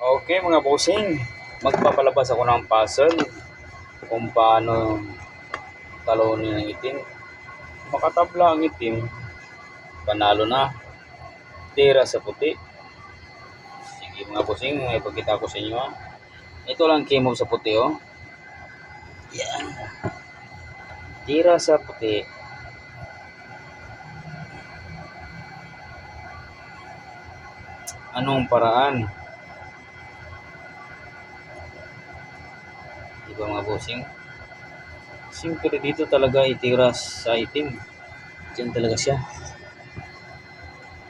Okay mga bossing, magpapalabas ako ng puzzle kung paano talunin ang itim. Makatabla ang itim, panalo na, tira sa puti. Sige mga bossing, may ipagkita ko sa inyo ha. Ito lang key move sa puti oh. Yan. Tira sa puti. Anong paraan? Diba mga bossing? Siyempre dito talaga itira sa itim. Diyan talaga siya.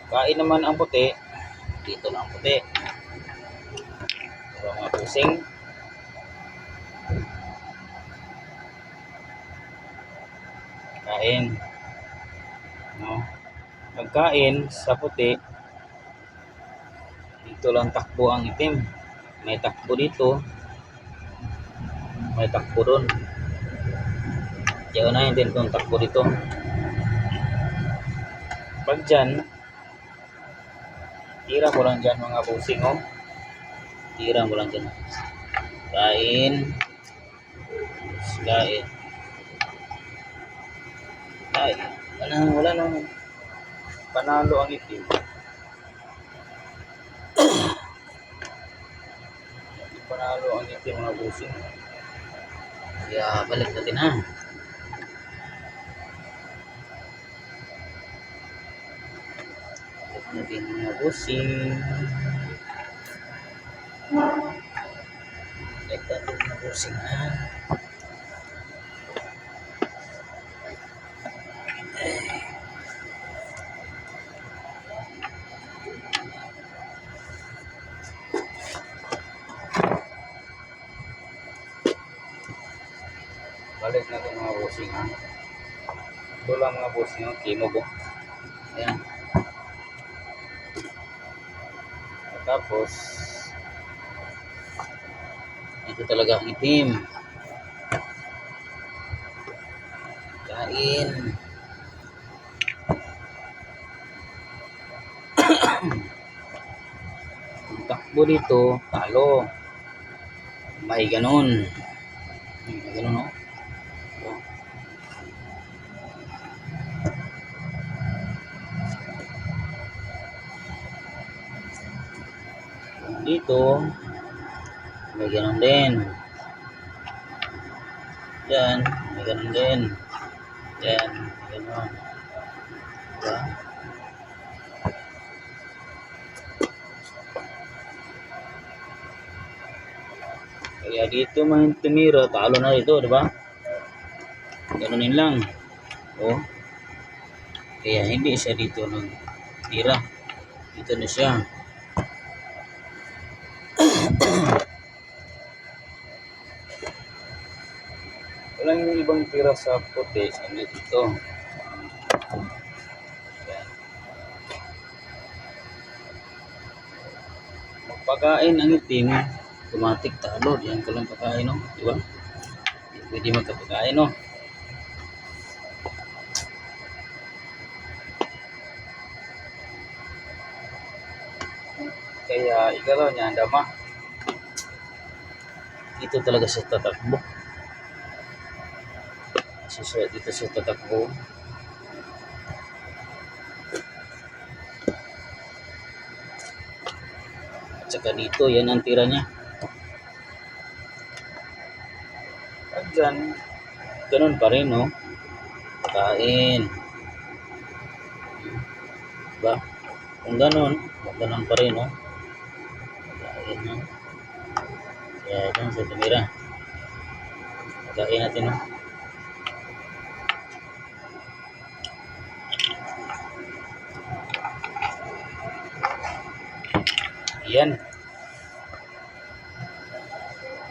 Kain naman ang puti. Dito lang ang puti. Diba mga bossing? Kain. No? Pagkain sa puti, dito lang takbo ang itim. May takbo dito. May takbo doon. Diyan na din itong takbo dito. Pag dyan, tira mo lang dyan mga busing oh. Tira mo lang dyan. Kain. Kain. Kain. Wala na. Panalo ang itim. Panalo ang itim mga busing. Kaya balik natin ha. Balik natin mga busing. Balik natin mga busing ha. Balik natin mga busing ha. Ito lang mga busing ang kimo ko. Ayan. Tapos ito talaga ang itim. Kain. Ang takbo dito, talo. May ganun. May ganun no? Dito may ganun din. Yan, may ganun din. Yan, may ganun. Diba? Kaya dito man tumira, talo na dito, diba? Ganunin lang. Oh. Kaya hindi siya dito nagtira. Dito na siya. Walang ibang tira sa puti, hindi dito. Magpakain ang itim, automatic talo. Diyan ka lang pakain, no? Diba? Pwede magkapakain, no? Kaya igalaw niya ang dama. Dito talaga siya tatakbo. Dito siya tatakbo. At saka dito, yan ang tira niya. At dyan, ganun pa rin, no? Kain. Diba? Kung ganun pa rin, no? Kain, no? Kaya dyan sa tumira. Kain natin, no? Yan.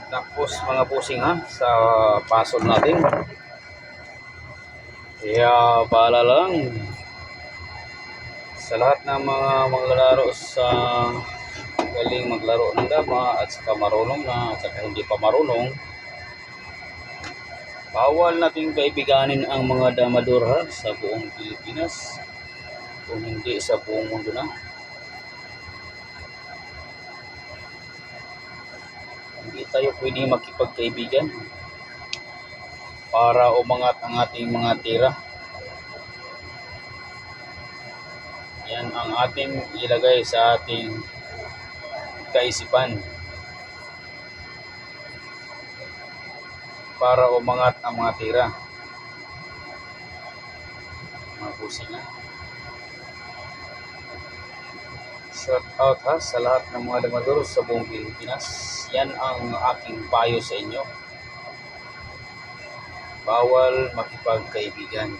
Tapos mga pusing ha sa puzzle natin. Kaya bahala lang sa lahat ng mga maglalaro sa galing maglaro ng dama at saka marunong na at saka hindi pa marunong. Bawal nating kaibiganin ang mga damador sa buong Pilipinas kung hindi sa buong mundo na. Hindi tayo pwedeng makipagkaibigan para umangat ang ating mga tira. Yan ang ating ilagay sa ating kaisipan para umangat ang mga tira. Mga busing na. Shout out ha sa lahat ng mga lemador sa buong Pilipinas. Yan ang aking payo sa inyo. Bawal makipagkaibigan.